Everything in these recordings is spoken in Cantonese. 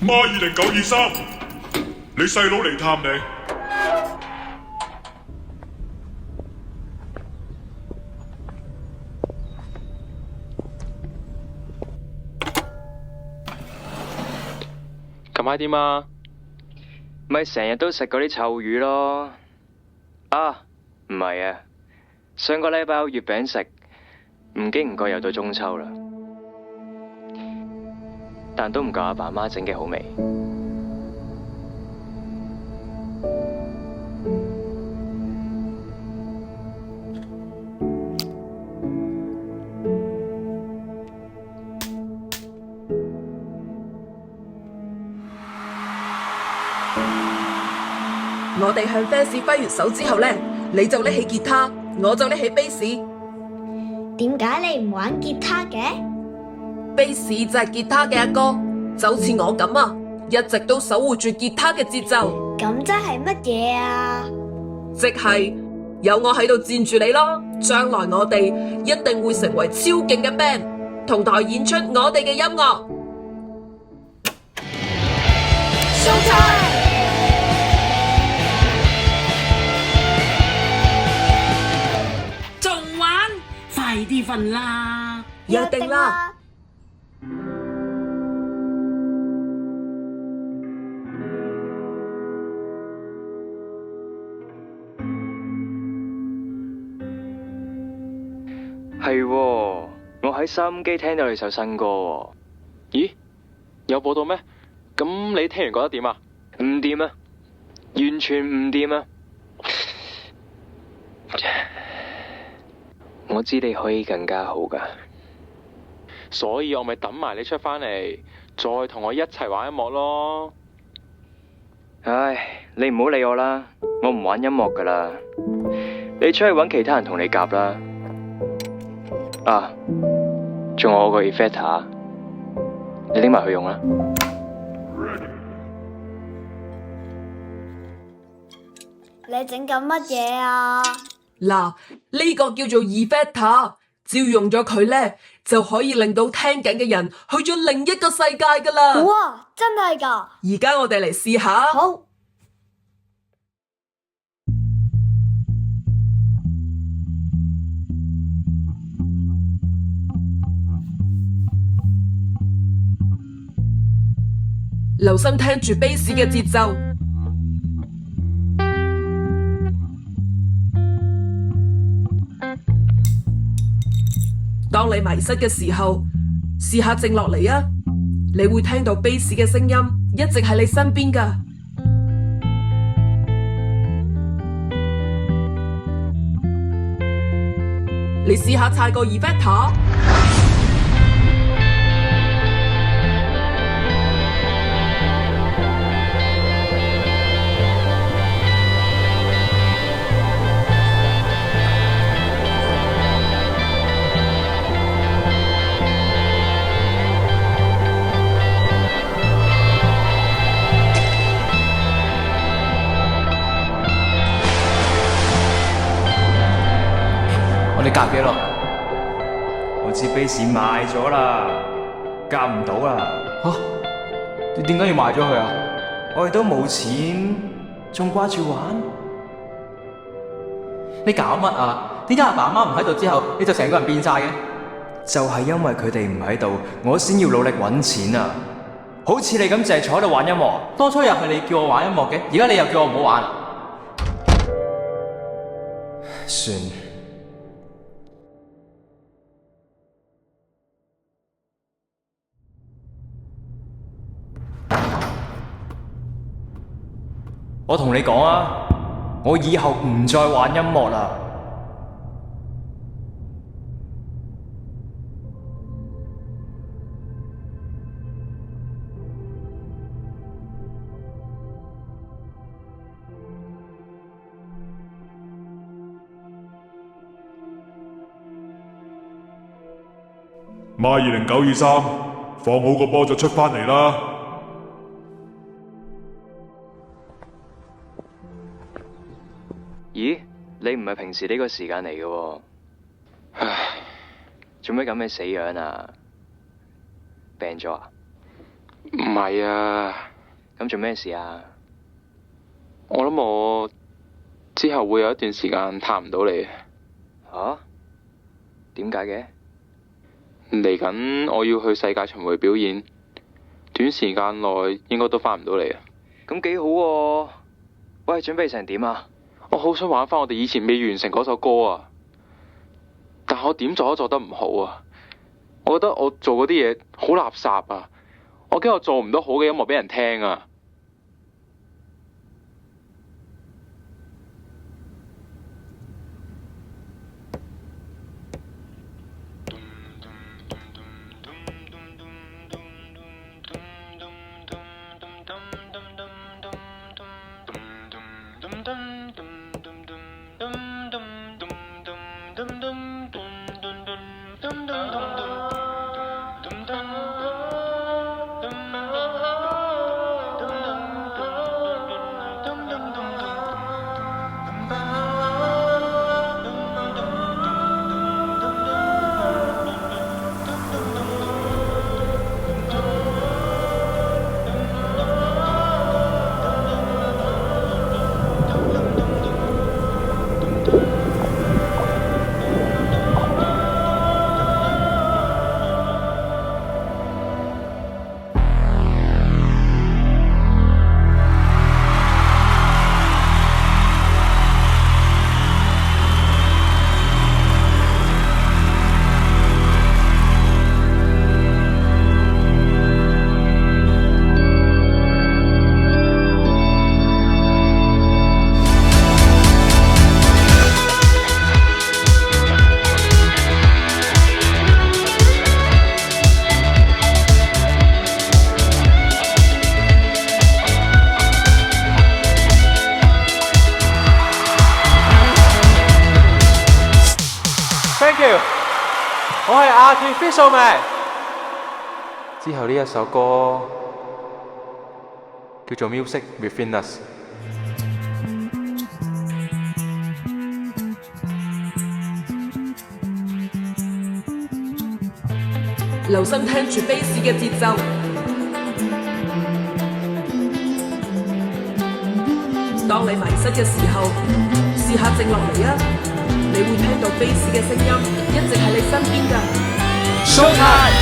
孖20923，你細佬嚟探你。近排點啊？咪成日都食嗰啲臭魚咯。啊，唔係啊，上個禮拜有月餅食，唔經唔覺又到中秋啦。但都唔夠阿爸媽整嘅好味。我哋向 fans 揮完手之後呢，你就拎起吉他，我就拎起 bass。點解你唔玩吉他嘅？bass 就係吉他嘅阿哥，就好似我咁啊，一直都守護住吉他嘅節奏。咁即係乜嘢啊？即係有我喺度墊住你咯，將來我哋一定會成為超勁嘅 band，同台演出我哋嘅音樂。Showtime！快啲瞓啦！約定啦！係喎，我喺收音機聽到你首新歌喎。咦？有播到咩？咁你聽完覺得點啊？唔掂啊！完全唔掂啊！我知你可以更加好噶，所以我咪等埋你出返嚟，再同我一齊玩音樂咯。唉，你唔好理我啦，我唔玩音樂噶啦，你出去搵其他人同你夾啦。啊，仲有我個 effector，你拎埋去用啦。你整緊乜嘢啊？嗱，呢個叫做 effector，只要用咗佢呢，就可以令到聽緊嘅人去咗另一個世界噶啦。哇，真係噶！而家我哋嚟試下。好。留心聽住 bass 嘅節奏。當你迷失嘅時候，試下靜落嚟啊！你會聽到 bass 嘅聲音一直喺你身邊㗎。你試下踩個 effector。你夾幾耐？我支 bass 賣咗啦，夾唔到啦。吓？你點解要賣咗佢啊？我哋都冇錢，仲掛住玩。你搞乜啊？點解阿爸阿媽唔喺度之後，你就成個人變晒嘅？就係因為佢哋唔喺度，我先要努力搵錢啊！好似你咁淨係坐喺度玩音樂。當初又係你叫我玩音樂嘅，而家你又叫我唔好玩。算。我同你講啊，我以後唔再玩音樂啦。孖20923，放好個波就出返嚟啦。咦，你唔係平時呢個時間嚟嘅喎？唉，做咩咁嘅死樣啊？病咗啊？唔係啊，咁做咩事啊？我諗我之後會有一段時間探唔到你。吓？點解嘅？嚟緊我要去世界巡迴表演，短時間內應該都返唔到嚟啊。咁幾好喎！喂，準備成點啊？我好想玩返我哋以前未完成嗰首歌啊，但我點做都做得唔好啊。我覺得我做嗰啲嘢好垃圾啊，我驚我做唔到好嘅音樂俾人聽啊。我係Artificial Man。之後呢一首歌叫做 Music Within Us。留心聽住 bass 嘅節奏，當你迷失嘅時候，試下靜落嚟啊！你會聽到 bass 嘅聲音一直喺你身邊㗎。Showtime！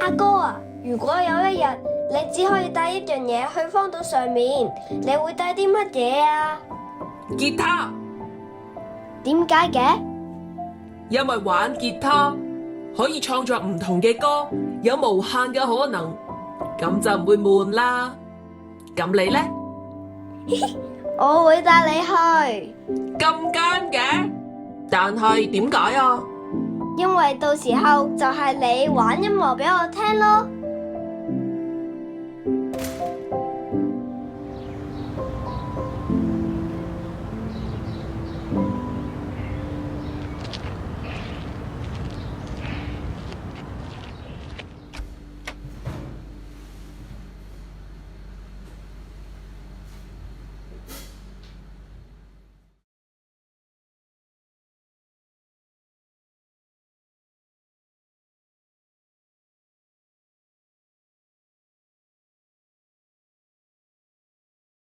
阿哥啊，如果有一日你只可以帶一樣嘢去荒島上面，你會帶啲乜嘢啊？吉他，點解嘅？因為玩吉他可以創作唔同嘅歌，有無限嘅可能，咁就唔會悶啦。咁你呢？我會帶你去。咁奸嘅？但係點解啊？因為到時候就係你玩音樂俾我聽咯。